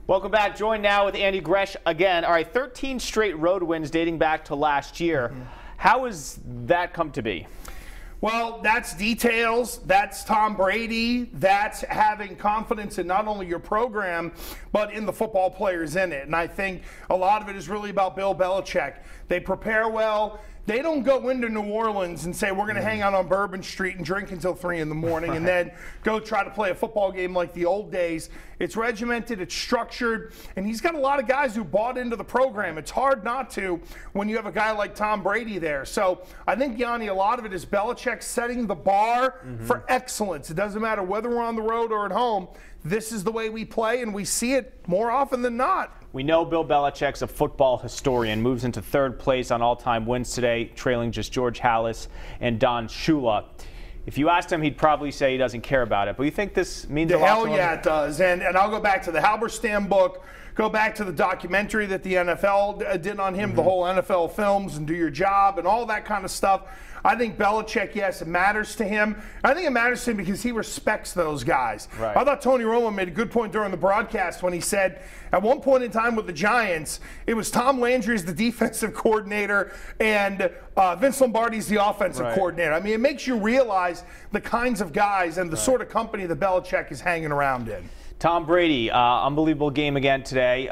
Welcome back. Joined now with Andy Gresh again. All right, 13 straight road wins dating back to last year. How has that come to be? Well, that's details. That's Tom Brady. That's having confidence in not only your program, but in the football players in it. And I think a lot of it is really about Bill Belichick. They prepare well. They don't go into New Orleans and say, we're going to hang out on Bourbon Street and drink until 3 in the morning and then go try to play a football game like the old days. It's regimented, it's structured, and he's got a lot of guys who bought into the program. It's hard not to when you have a guy like Tom Brady there. So I think, Yianni, a lot of it is Belichick setting the bar for excellence. It doesn't matter whether we're on the road or at home. This is the way we play, and we see it more often than not. We know Bill Belichick's a football historian, moves into 3rd place on all-time wins today, trailing just George Halas and Don Shula. If you asked him, he'd probably say he doesn't care about it. But you think this means a lot to him? Hell yeah, it does. And I'll go back to the Halberstam book, go back to the documentary that the NFL did on him, the whole NFL films and Do Your Job and all that kind of stuff. I think Belichick, yes, it matters to him. I think it matters to him because he respects those guys. Right. I thought Tony Romo made a good point during the broadcast when he said at one point in time with the Giants, it was Tom Landry as the defensive coordinator and Vince Lombardi's the offensive coordinator. I mean, it makes you realize the kinds of guys and the sort of company that Belichick is hanging around in. Tom Brady, unbelievable game again today.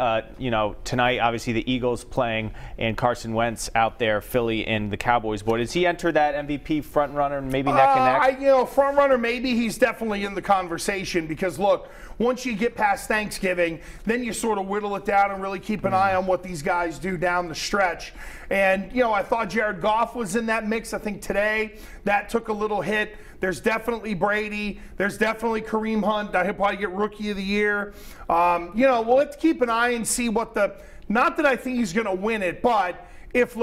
Tonight, obviously, the Eagles playing and Carson Wentz out there, Philly and the Cowboys. Boy, does he enter that MVP front runner, maybe neck and neck? Front runner, maybe he's definitely in the conversation because, look, once you get past Thanksgiving, then you sort of whittle it down and really keep an eye on what these guys do down the stretch. And, I thought Jared Goff was in that mix. I think today that took a little hit. There's definitely Brady. There's definitely Kareem Hunt. He'll probably get Rookie of the Year. We'll have to keep an eye and see what not that I think he's going to win it, but if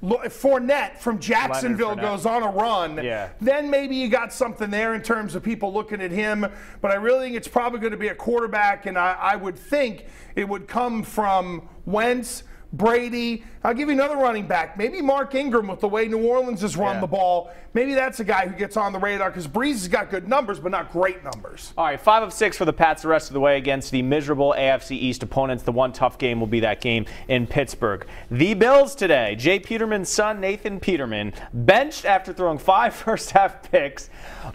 Fournette from Jacksonville goes on a run, then maybe you got something there in terms of people looking at him. But I really think it's probably going to be a quarterback, and I would think it would come from Wentz, Brady. I'll give you another running back. Maybe Mark Ingram with the way New Orleans has run the ball. Maybe that's a guy who gets on the radar because Breeze has got good numbers, but not great numbers. All right, 5 of 6 for the Pats the rest of the way against the miserable AFC East opponents. The one tough game will be that game in Pittsburgh. The Bills today. Jay Peterman's son, Nathan Peterman, benched after throwing 5 first-half picks.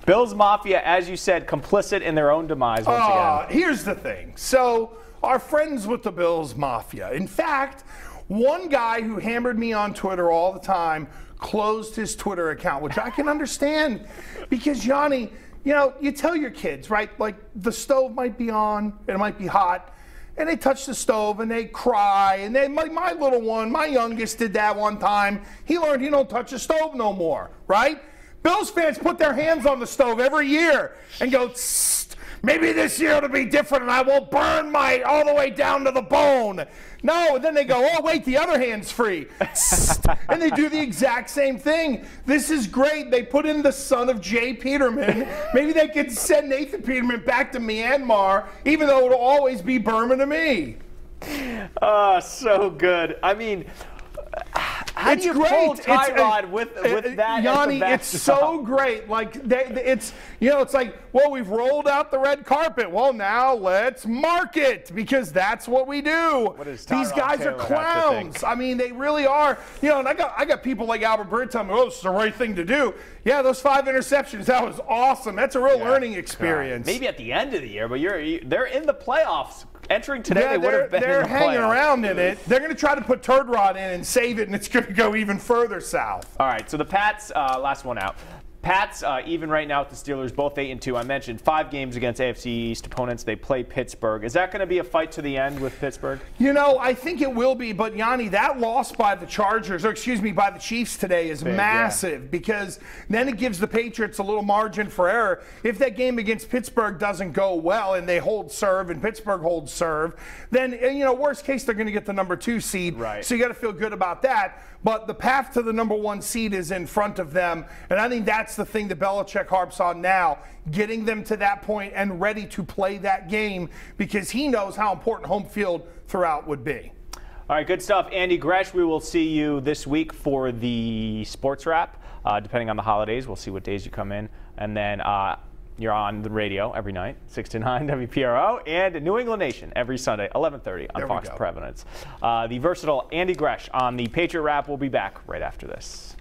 Bills Mafia, as you said, complicit in their own demise once again. Here's the thing. So our friends with the Bills Mafia. In fact, one guy who hammered me on Twitter all the time closed his Twitter account, which I can understand because, Yianni, you tell your kids, right, like the stove might be on, it might be hot, and they touch the stove and they cry. And my little one, my youngest, did that one time. He learned he don't touch the stove no more, right? Bills fans put their hands on the stove every year and go, maybe this year it'll be different and I won't burn all the way down to the bone. No, and then they go, oh, wait, the other hand's free. And they do the exact same thing. This is great. They put in the son of Jay Peterman. Maybe they could send Nathan Peterman back to Myanmar, even though it'll always be Burma to me. Oh, so good. I mean, how do you pull Tyrod with that? Yianni, it's so great. Like it's like, well, we've rolled out the red carpet. Well, now let's mark it because that's what we do. These guys are clowns. I mean, they really are. And I got people like Albert Bird telling me, oh, this is the right thing to do. Yeah, those 5 interceptions, that was awesome. That's a real learning experience. Maybe at the end of the year, but they're in the playoffs. Entering today, they would have been in the playoffs. They're hanging around in it. They're going to try to put Turd Rod in and save it, and it's going to go even further south. All right, so the Pats, last one out. Pats, even right now with the Steelers, both 8-2. I mentioned 5 games against AFC East opponents. They play Pittsburgh. Is that going to be a fight to the end with Pittsburgh? I think it will be. But, Yianni, that loss by the by the Chiefs today is massive because then it gives the Patriots a little margin for error. If that game against Pittsburgh doesn't go well and they hold serve and Pittsburgh holds serve, then, worst case, they're going to get the number 2 seed. Right. So you got to feel good about that. But the path to the number 1 seed is in front of them. And I think that's the thing that Belichick harps on now, getting them to that point and ready to play that game because he knows how important home field throughout would be. All right, good stuff. Andy Gresh, we will see you this week for the sports wrap. Depending on the holidays, we'll see what days you come in. And then You're on the radio every night, 6 to 9 WPRO, and New England Nation every Sunday, 11:30 on Fox Providence. The versatile Andy Gresh on the Patriot Wrap will be back right after this.